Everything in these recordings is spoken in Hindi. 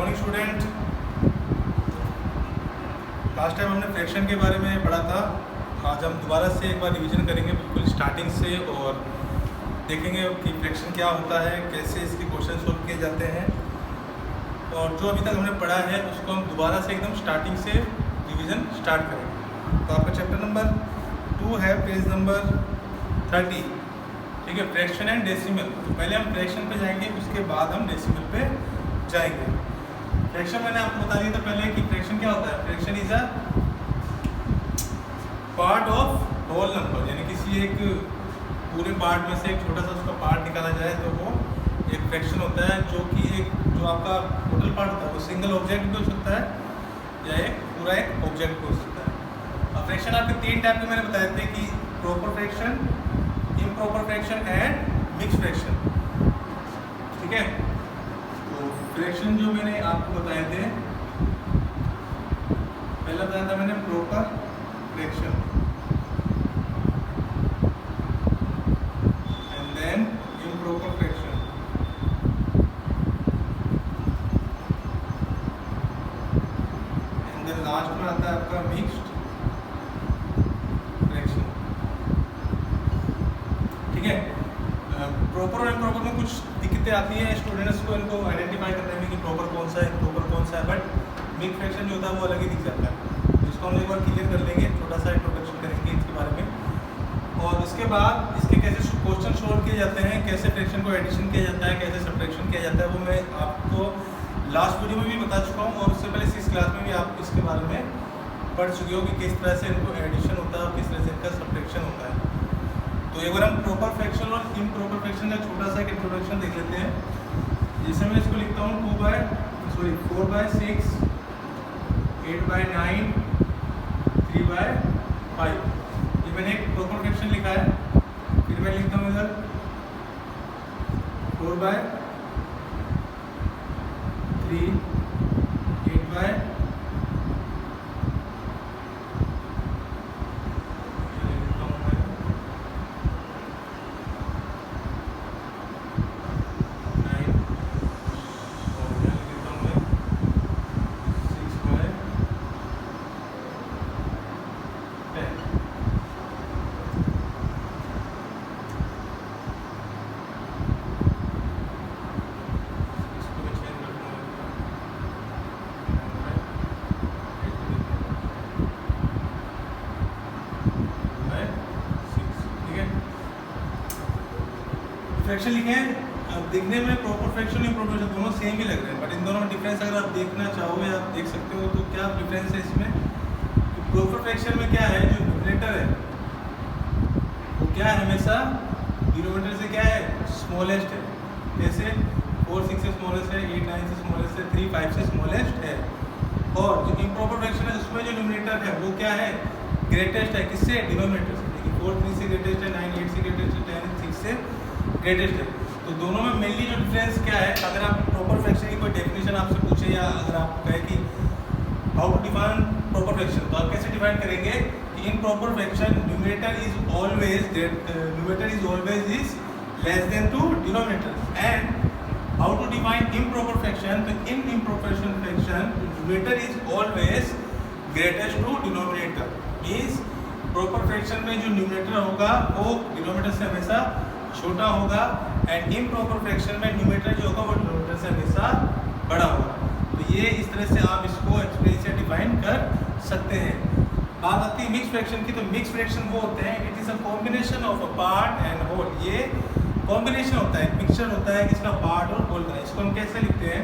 Morning student. लास्ट टाइम हमने फ्रैक्शन के बारे में पढ़ा था। आज हम दोबारा से एक बार रिवीजन करेंगे बिल्कुल स्टार्टिंग से और देखेंगे कि फ्रैक्शन क्या होता है, कैसे इसके क्वेश्चन सोल्व किए जाते हैं और जो अभी तक हमने पढ़ा है उसको हम दोबारा से एकदम स्टार्टिंग से रिवीजन स्टार्ट करेंगे। तो आपका चैप्टर नंबर 2 है, पेज नंबर 30, ठीक है, फ्रैक्शन एंड डेसिमल। तो पहले हम फ्रैक्शन पे जाएंगे, उसके बाद हम डेसिमल पे जाएंगे। फ्रैक्शन मैंने आपको बता दिया था पहले कि फ्रैक्शन क्या होता है। Fraction is a part of whole number, यानी किसी एक पूरे पार्ट में से एक छोटा सा उसका पार्ट निकाला जाए तो वो एक फ्रैक्शन होता है, जो कि एक जो आपका टोटल पार्ट होता है वो सिंगल ऑब्जेक्ट भी हो सकता है या एक पूरा एक ऑब्जेक्ट भी हो सकता है। अब फ्रैक्शन आपके 3 टाइप के मैंने बताए थे कि proper fraction, improper fraction and mix fraction, ठीक है। तो फ्रैक्शन जो मैंने आपको बताए थे, पहला बताया था मैंने proper fraction and then improper fraction, and then last में आता है आपका मिक्स्ड फ्रैक्शन, ठीक है। प्रॉपर और इम्प्रॉपर में कुछ दिक्कतें आती हैं स्टूडेंट्स को, इनको आइडेंटिफाई करने में कि प्रॉपर कौन सा है, इम्प्रॉपर कौन सा है, बट मिक्स फ्रैक्शन जो होता है वो अलग ही दिख जाता है। इसको हम एक बार क्लियर कर लेंगे, छोटा सा इंट्रोडक्शन करेंगे इसके बारे में और उसके बाद इसके कैसे क्वेश्चन सोल्व किए जाते हैं, कैसे फ्रैक्शन को एडिशन किया जाता है, कैसे सब्ट्रैक्शन किया जाता है, वो मैं आपको लास्ट वीडियो में भी बता चुका हूँ और उससे पहले 6 क्लास में भी आप इसके बारे में पढ़ चुके हो कि किस तरह से इनको एडिशन होता है और किस तरह से इनका सब्ट्रैक्शन होता है। तो एक बार हम प्रॉपर फ्रैक्शन और इम्प्रॉपर फ्रैक्शन का छोटा सा एक इंट्रोडक्शन देख लेते हैं। जैसे मैं इसको लिखता हूँ 4/6, 8/9, 3/5, ये मैंने एक प्रॉपर फ्रैक्शन लिखा है। फिर मैं लिखता हूँ इधर 4/3, 8/, फ्रैक्शन लिखे हैं। अब देखने में प्रॉपर फ्रैक्शन और इम्प्रॉपर फ्रैक्शन दोनों सेम ही लग रहे हैं, बट इन दोनों में डिफरेंस अगर आप देखना चाहो या आप देख सकते हो तो क्या डिफरेंस है इसमें। तो प्रॉपर फ्रैक्शन में क्या है, जो न्यूमरेटर है वो क्या है, हमेशा डिनोमिनेटर से क्या है, स्मॉलेस्ट है। जैसे 4 6 से स्मॉलेस्ट है, 8 9 से स्मॉलेस्ट है, 3 5 से स्मॉलेस्ट है। और जो इम्प्रॉपर फ्रैक्शन है उसमें जो न्यूमरेटर है वो क्या है, ग्रेटेस्ट है। किससे, डिनोमिनेटर से। देखिए 4 3 से ग्रेटेस्ट है, 9 8 से ग्रेटेस्ट है, 10 6 से ग्रेटेस्ट है। तो दोनों में मेनली जो डिफरेंस क्या है, अगर आप प्रॉपर फ्रैक्शन की कोई डेफिनेशन आपसे पूछे या अगर आप कहे कि how to define proper fraction, तो आप कैसे डिफाइन करेंगे कि in proper fraction numerator is always is less than to denominator. And how to define improper fraction, तो in improper fraction numerator is always greatest to denominator. Means proper fraction में जो न्यूमरेटर होगा वो डिनोमिनेटर से हमेशा छोटा होगा एंड इम्प्रॉपर फ्रैक्शन में न्यूमरेटर जो होगा वो डिनोमिनेटर से हमेशा बड़ा होगा। तो ये इस तरह से आप इसको एक्सप्रेस से डिफाइन कर सकते हैं। बात आती है मिक्स फ्रैक्शन की, तो मिक्स फ्रैक्शन वो होते हैं, it is a combination of a part and whole. ये कॉम्बिनेशन होता है, मिक्सचर होता है किसका, पार्ट और होल का। इसको हम कैसे लिखते हैं,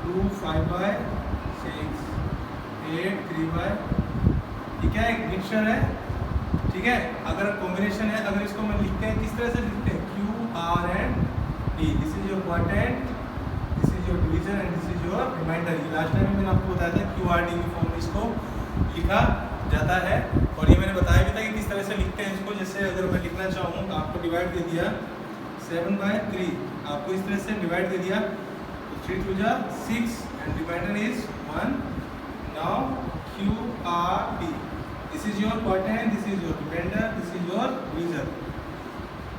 2 5/6, 8 3/, ये क्या है, मिक्सचर है, ठीक है। अगर कॉम्बिनेशन है, अगर इसको हम लिखते हैं किस तरह से लिखते हैं, Q R and D, this is your quadrant, this is your division and this is your reminder. ये लास्ट टाइम मैंने आपको बताया था QRD की फॉर्म में इसको लिखा जाता है और ये मैंने बताया भी था कि किस तरह से लिखते हैं इसको। जैसे अगर मैं लिखना चाहूँ तो आपको डिवाइड दे दिया 7/3, आपको इस तरह से डिवाइड दे दिया, तो 3 2 6 and reminder is 1। Now QRD, this is your quadrant, this is your remainder, this is your divisor.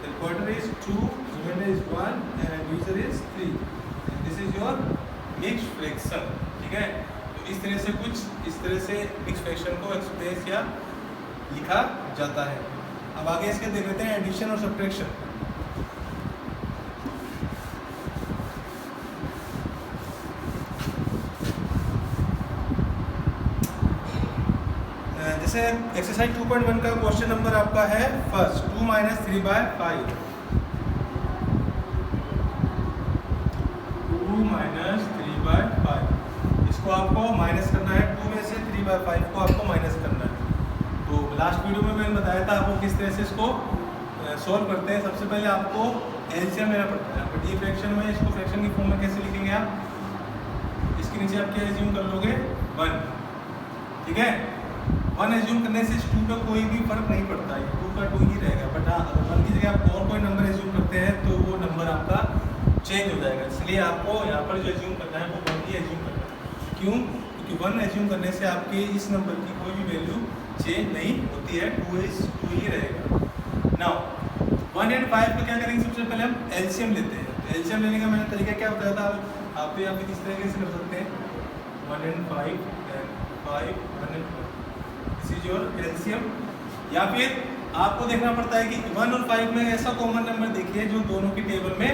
The quadrant is 2, remainder is 1 and divisor is 3, and this is your mix fraction, ठीक है। तो इस तरह से मिक्स फ्रैक्शन को एक्सप्रेस या लिखा जाता है। अब आगे इसके देख लेते हैं एडिशन और सब्ट्रैक्शन। जैसे एक्सरसाइज 2.1 का क्वेश्चन नंबर आपका है फर्स्ट, 2 - 3/5। 2 - 3/5 इसको आपको माइनस करना है। 2 में से 3/5 को आपको माइनस करना है। तो लास्ट वीडियो में मैंने बताया था आपको किस तरह से इसको सॉल्व करते हैं। सबसे पहले आपको एलसीएम लेना पड़ता है, बट ये फ्रैक्शन में इसको फ्रैक्शन की फॉर्म में कैसे लिखेंगे आप, इसके नीचे आप क्या एज्यूम कर लोगे, 1, ठीक है। 1 एज्यूम करने से 2 का कोई भी फर्क नहीं पड़ता है, 2 का 2 ही रहेगा। बट हाँ, अगर 1 की जगह आप और कोई नंबर एज्यूम करते हैं तो वो नंबर आपका चेंज हो जाएगा। इसलिए आपको यहाँ पर जो एज्यूम करना है वो 1 ही एज्यूम करना है। क्यों? क्योंकि 1 एज्यूम करने से आपके इस नंबर की कोई भी वैल्यू चेंज नहीं होती है, 2 ही रहेगा। नाउ 1 and 5 को क्या करेंगे, सबसे पहले हम एलसीएम लेते हैं। तो एलसीएम लेने का मैंने तरीका क्या बताया था, आप भी किस तरीके से कर सकते हैं, 1 and 5 and 5 1 and 5, this is your LCM. या फिर आपको देखना पड़ता है कि 1 और 5 में ऐसा कॉमन नंबर देखिए जो दोनों की टेबल में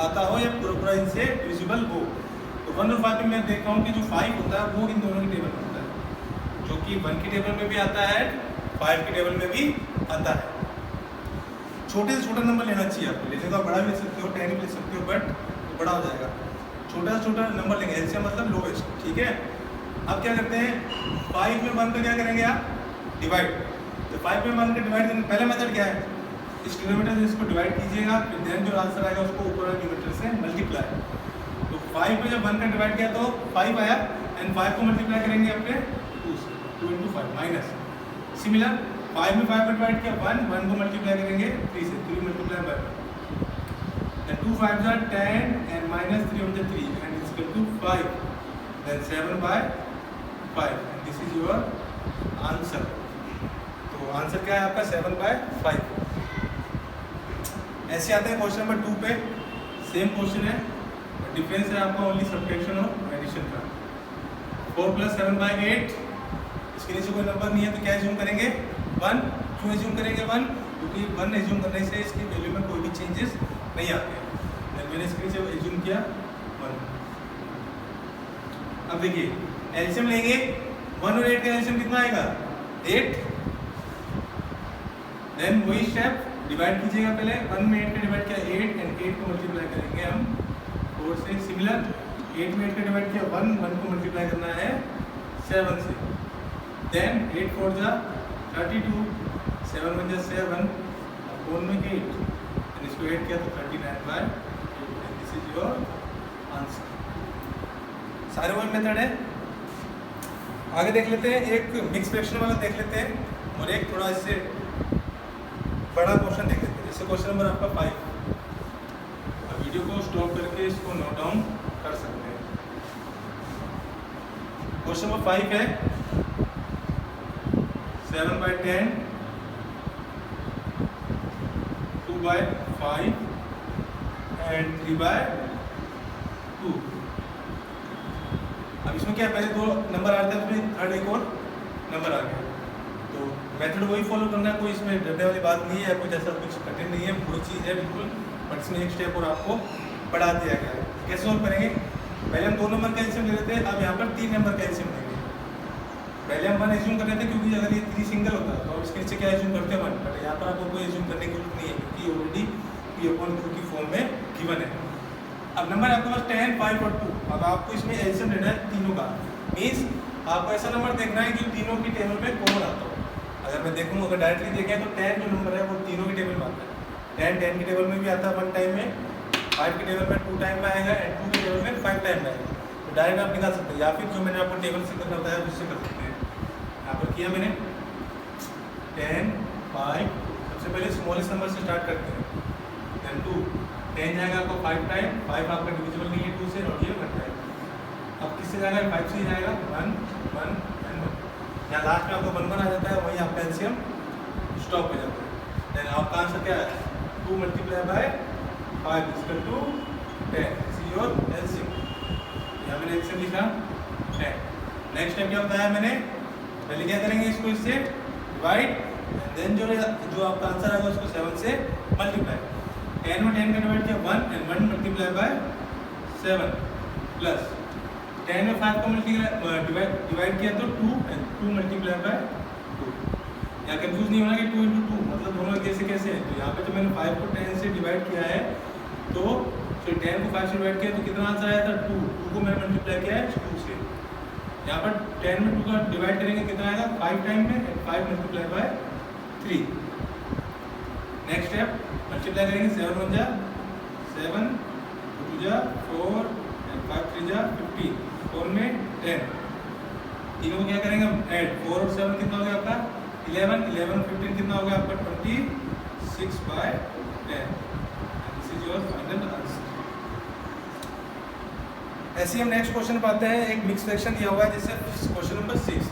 आता हो या पूरा इनसे डिविजिबल हो। तो 1 और 5 में मैं देख रहा हूँ कि जो 5 होता है वो इन दोनों की टेबल में होता है, जो कि 1 की टेबल में भी आता है, 5 की टेबल में भी आता है। छोटे से छोटा नंबर लेना चाहिए आपको, लेने का बड़ा भी ले सकते हो, 10 भी ले सकते हो, बट बड़ा हो जाएगा। छोटा से छोटा नंबर लेंगे, एलसीएम मतलब लोवेस्ट, ठीक है। अब क्या करते हैं, 5 में 1 का क्या करेंगे आप, डिवाइड। तो 5 में 1 का डिवाइड करने पहला मेथड क्या है, इस डिनोमिनेटर से इसको डिवाइड कीजिएगा, फिर देन जो आंसर आएगा उसको ऊपर वाले डिनोमिनेटर से मल्टीप्लाई। तो 5 में जब 1 का डिवाइड किया तो 5 आया, एंड 5 को मल्टीप्लाई करेंगे अपने 2 से, 2 × 5 माइनस। सिमिलर 5 में 5 का डिवाइड किया 1 को मल्टीप्लाई करेंगे 3 से, 3 multiply by 1, 2 5 are 10 and minus 3 on the 3 and is equal to 5, then 7/5 and this is your answer। तो आंसर क्या है आपका 7/5। ऐसे आते हैं क्वेश्चन नंबर 2 पे, सेम क्वेश्चन है, डिफरेंस है आपका ओनली सब्ट्रैक्शन और एडिशन का। 4 + 7/8, इसके नीचे कोई नंबर नहीं है तो क्या एज्यूम करेंगे, 1। क्यों एज्यूम करेंगे 1, क्योंकि 1 एज्यूम करने से इसकी वैल्यू में कोई भी चेंजेस नहीं आते हैं। मैंने इसके नीचे एज्यूम किया 1। अब देखिए एलसीएम लेंगे, 1 और 8 का एलसीएम कितना आएगा, 8। देन वही स्टेप डिवाइड कीजिएगा, पहले 1 में 8 का डिवाइड किया 8 एंड 8 को मल्टीप्लाई करेंगे हम 4 से। सिमिलर 8 में 8 का डिवाइड किया 1 को मल्टीप्लाई करना है 7 से। देन 8 4 जा 32, 7 1 जा 7, 4 में 8, इसको 8 किया तो 39/8, दिस इज योर आंसर। सारे वही मेथड है। आगे देख लेते हैं, एक मिक्स फ्रैक्शन वाला देख लेते हैं और एक थोड़ा इससे बड़ा क्वेश्चन देख लेते हैं। जैसे क्वेश्चन नंबर आपका 5, अब वीडियो को स्टॉप करके इसको नोट डाउन कर सकते हैं। क्वेश्चन नंबर 5 है 7/10, 2/5 and 3/2। अब इसमें क्या पहले 2 नंबर आ रहे थे, उसमें थर्ड एक और नंबर आ गया। तो मेथड वही फॉलो करना है, कोई इसमें डरने वाली बात नहीं है या कुछ ऐसा कुछ कठिन नहीं है, वही चीज़ है बिल्कुल। बट इसमें एक स्टेप और आपको बढ़ा दिया गया है। कैसे सॉल्व करेंगे, पहले हम 2 नंबर का एलसीएम ले लेते हैं, अब यहाँ पर 3 नंबर का एलसीएम लेंगे। पहले हम 1 एज्यूम कर रहे थे क्योंकि अगर ये 3 सिंगल होता है तो अब इसके नीचे क्या एज्यूम करते हैं 1, बट यहाँ पर आपको कोई एज्यूम करने की जरूरत नहीं है क्योंकि ऑलरेडी P/2 की फॉर्म में गिवन है। अब नंबर आपके पास 10, 5 और 2। अब आपको इसमें एलसीएम लेना है तीनों का, मीन्स आपको ऐसा नंबर देखना है कि तीनों की टेबल में कॉमन आता हो। अगर मैं देखूँ, अगर डायरेक्टली देखें तो 10 जो नंबर है वो तीनों की टेबल में आता है। 10 की टेबल में भी आता है 1 टाइम में, 5 की टेबल में 2 टाइम में आएगा एंड 2 की टेबल में 5 टाइम में आएगा। तो डायरेक्ट आप निकाल सकते हैं, या फिर जो मैंने आपको टेबल से करना बताया उससे कर सकते हैं। यहाँ पर किया मैंने 10, 5, सबसे पहले स्मॉलेस्ट नंबर से स्टार्ट करते हैं, देन 2, 10 जाएगा आपको 5 टाइम, 5 आपका डिविजिबल नहीं है 2 से, और ये 1 टाइम। अब किससे जाएगा, 5 से जाएगा 1, 1 एंड 1। यहाँ लास्ट में आपको 1 1 आ जाता है, वहीं आपका एलसीएम स्टॉप हो जाता है। देन आपका आंसर क्या है, 2 × 5 = 10, दिस इज योर एलसीएम। यहाँ मैंने फिर एलसीएम लिखा 10। नेक्स्ट स्टेप क्या बताया मैंने, पहले क्या करेंगे इसको इससे डिवाइड, देन जो आपका आंसर आएगा उसको 7 से मल्टीप्लाई। 10 में 10 का डिवाइड किया 1 एंड 1 मल्टीप्लाई बाय 7 प्लस 10 में 5 को डिवाइड किया तो 2 एंड 2 मल्टीप्लाई बाय 2। यहाँ कंफ्यूज नहीं होना कि 2 इंटू 2 मतलब दोनों कैसे कैसे हैं। तो यहाँ पे जो मैंने 5 को 10 से डिवाइड किया है तो फिर 10 को 5 से डिवाइड किया तो कितना आंसर आया था 2। 2 को मैंने मल्टीप्लाई किया है 2 से। यहाँ पर 10 में 2 का डिवाइड करेंगे कितना आएगा 5 टाइम में and 5 multiply by 3। Next step multiply करेंगे 7 1 जा 7, 2 2 जा 4 एंड 5 3 जा 15, 4 में 10। तीनों को क्या करेंगे हम ऐड, 4 और 7 कितना हो गया आपका 11, 11 और 15 कितना हो गया आपका 26 by 10। This is your final answer. ऐसे ही हम नेक्स्ट क्वेश्चन पे आते हैं। एक मिक्स फ्रैक्शन दिया हुआ है जैसे क्वेश्चन नंबर 6।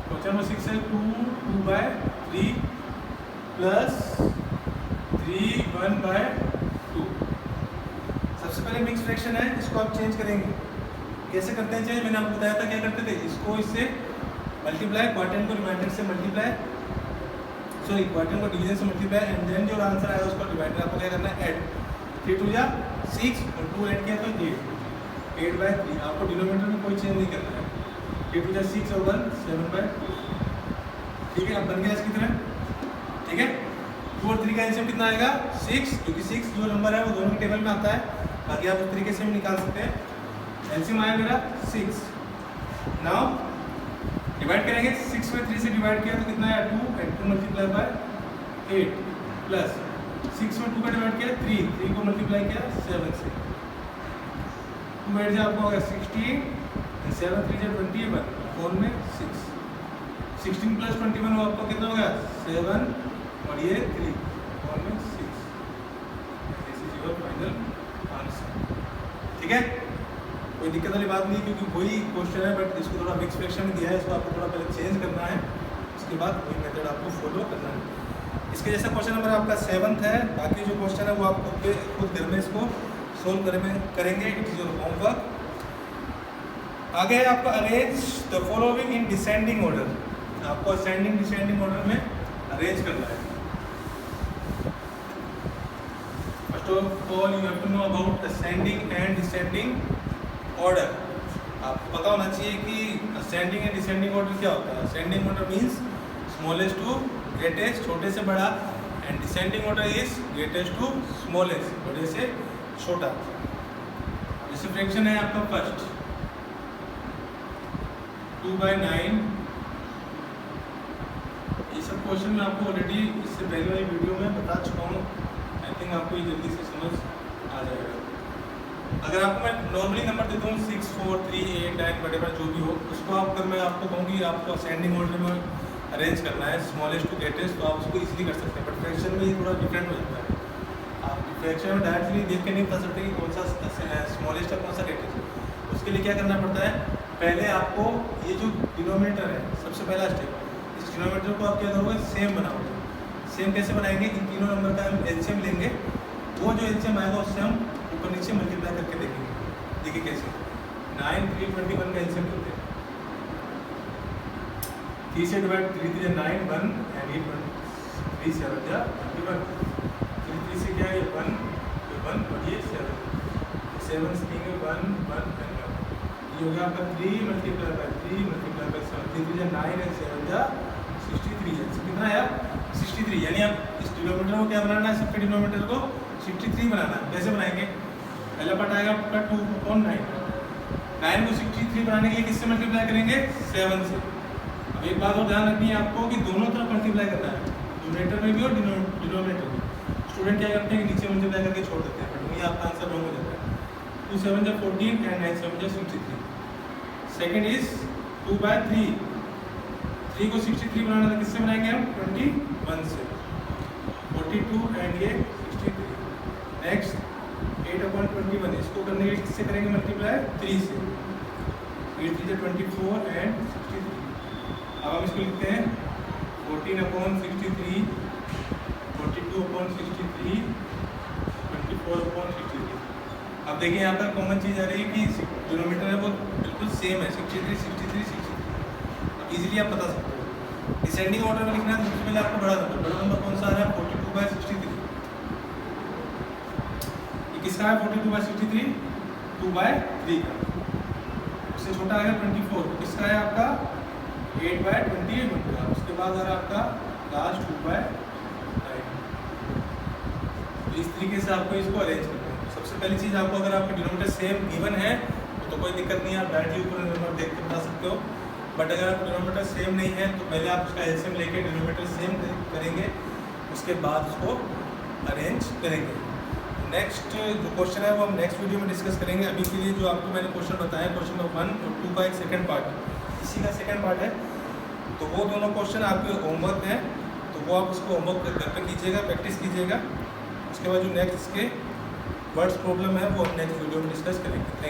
क्वेश्चन नंबर 6 है 2 बाय 3 प्लस 3 1 बाय 2। सबसे पहले मिक्स फ्रैक्शन है, इसको आप चेंज करेंगे। कैसे करते हैं चेंज, मैंने आपको बताया था क्या करते थे, इसको इससे मल्टीप्लाई, क्वार्टेंट को रिमाइंडर से मल्टीप्लाई, सॉरी क्वार्टेंट को डिवीजन से मल्टीप्लाई एंड देन जो आंसर आएगा उसको डिवाइडर आपको क्या करना है ऐड। 3 2 जा 6 और 2 ऐड किया तो 8, 8 बाय 3। आपको डिनोमिनेटर में कोई चेंज नहीं करना है। 3 2 जा 6 और 1 7 बाय 2। ठीक है, अब बन गया इसकी तरह। ठीक है, 2 और 3 का एलसीएम कितना आएगा 6, क्योंकि 6 जो नंबर है वो दोनों के टेबल में आता है। बाकी आप उस तरीके से भी निकाल सकते हैं। एलसीएम आया मेरा 6। नाउ डिवाइड करेंगे, 6 में 3 से डिवाइड किया तो कितना आया 2 एंड 2 मल्टीप्लाई बाय 8 प्लस 6 में 2 का डिवाइड किया 3, 3 को मल्टीप्लाई किया 7 से। 2 8 जा आपको होगा 16 एंड 7 3 जा 21, 4 में 6, 16 प्लस 21 वो आपको कितना होगा 7 और ये 3, 4 में 6। This is your final answer. ठीक है, कोई दिक्कत वाली बात नहीं, क्योंकि वही क्वेश्चन है बट इसको थोड़ा मिक्स फ्रैक्शन में दिया है, इसको आपको थोड़ा पहले चेंज करना है, उसके बाद वही मेथड आपको फॉलो करना है। इसके जैसा क्वेश्चन नंबर आपका 7th है। बाकी जो क्वेश्चन है वो आप खुद घर में इसको सोल्व करेंगे। It is your homework. आगे है आपका arrange the following in descending order. आपको असेंडिंग डिसेंडिंग ऑर्डर में अरेंज करना है। First of all you have to know about ascending and descending order. आपको पता होना चाहिए कि असेंडिंग एंड डिसेंडिंग ऑर्डर क्या होता है। Ascending order means smallest to greatest, छोटे से बड़ा, and descending order is greatest to smallest, बड़े से छोटा। जैसे फ्रैक्शन है आपका फर्स्ट 2 बाय 9। ये सब क्वेश्चन मैं आपको ऑलरेडी इससे पहले वाली वीडियो में बता चुका हूँ। आई थिंक आपको ये जल्दी से समझ आ जाएगा। अगर आपको मैं नॉर्मली नंबर देता हूँ 6 4 3 8 9 वटेवर जो भी हो, उसको आप अगर मैं आपको कहूँगी आपको असेंडिंग ऑर्डर में अरेंज करना है स्मॉलेस्ट टू ग्रेटेस्ट, तो आप उसको इजीली कर सकते हैं। बट फ्रैक्शन में ये थोड़ा डिफरेंट हो जाता है। आप फ्रैक्शन में डायरेक्टली देख के नहीं बता सकते कि कौन सा स्मॉलेस्ट है कौन सा ग्रेटेस्ट है। उसके लिए क्या करना पड़ता है, पहले आपको ये जो डिनोमिनेटर है सबसे पहला स्टेप, इस डिनोमिनेटर को आप क्या करोगे सेम बनाओगे। सेम कैसे बनाएंगे, इन तीनों नंबर का हम एलसीएम लेंगे, वो जो एलसीएम आएगा उससे हम ऊपर नीचे मल्टीप्लाई करके देखेंगे। देखिए कैसे 9 3 21 का एलसीएम लेते हैं। 3 से डिवाइड 3 3 9 1 एंड 8 1 3 7 जा 21। 3 से क्या है 1 और ये 7 7 से 1 1 1 एंड 1। ये हो गया आपका 3 multiply by 3 multiply by 7 3 3 9 and 7 जा 63 है। कितना है यार 63। यानी आप इस डिनोमिनेटर को क्या बनाना है, सबके डिनोमिनेटर को 63 बनाना है। कैसे बनाएंगे, पहला पार्ट आएगा आपका 2/9। 9 को 63 बनाने के लिए किससे मल्टीप्लाई करेंगे 7 से। अब एक बात और ध्यान रखनी है आपको कि दोनों तरफ मल्टीप्लाई करना है, न्यूमरेटर में भी और डिनोमिनेटर में। स्टूडेंट क्या करते हैं कि नीचे मल्टीप्लाई करके छोड़ देते हैं, बट वही आपका आंसर रॉन्ग हो जाता है। 2 7 जा 14 एंड 9 7 जा 63। Second is 2 bye 3। 3 को 63 बनाना था, किससे बनाएंगे हम 21 से। 42 एंड ये 63। नेक्स्ट 8/21, इसको करने के लिए किससे करेंगे मल्टीप्लाई 3 से। 8 3 24 एंड 63। अब हम इसको लिखते हैं 14/63 42/63 24/63। अब देखिए यहाँ पर कॉमन चीज़ आ रही है कि डिनोमिनेटर है वो बिल्कुल सेम है 63, 63, 63। अब इजीली आप बता सकते हो। डिसेंडिंग ऑर्डर में लिखना है तो सबसे पहले आपको बड़ा नंबर कौन सा आ रहा है 42/63। ये किसका है 42/63? 2/3 का। उससे छोटा आ गया 24, किसका है आपका 8/28 का। उसके बाद आ रहा है आपका लास्ट 2/9। इस तरीके से आपको इसको अरेंज करना है। सबसे पहली चीज़ आपको, अगर आपके डिनोमिनेटर सेम गिवन है तो कोई दिक्कत नहीं है, आप डायरेक्टली ऊपर नंबर देख के बता सकते हो। बट अगर आपका डिनोमिनेटर सेम नहीं है तो पहले आप उसका एलसीएम लेके डिनोमिनेटर सेम करेंगे, उसके बाद उसको अरेंज करेंगे। नेक्स्ट जो क्वेश्चन है वो हम नेक्स्ट वीडियो में डिस्कस करेंगे। अभी के लिए जो आपको मैंने क्वेश्चन बताया, क्वेश्चन नंबर 1 और 2 का एक सेकंड पार्ट, इसी का सेकंड पार्ट है। तो वो दोनों क्वेश्चन आपके होमवर्क हैं, तो वो आप उसको होमवर्क घर पे कीजिएगा, प्रैक्टिस कीजिएगा। उसके बाद जो नेक्स्ट के वर्ड्स प्रॉब्लम है वो हम नेक्स्ट वीडियो में डिस्कस करेंगे। Thank you.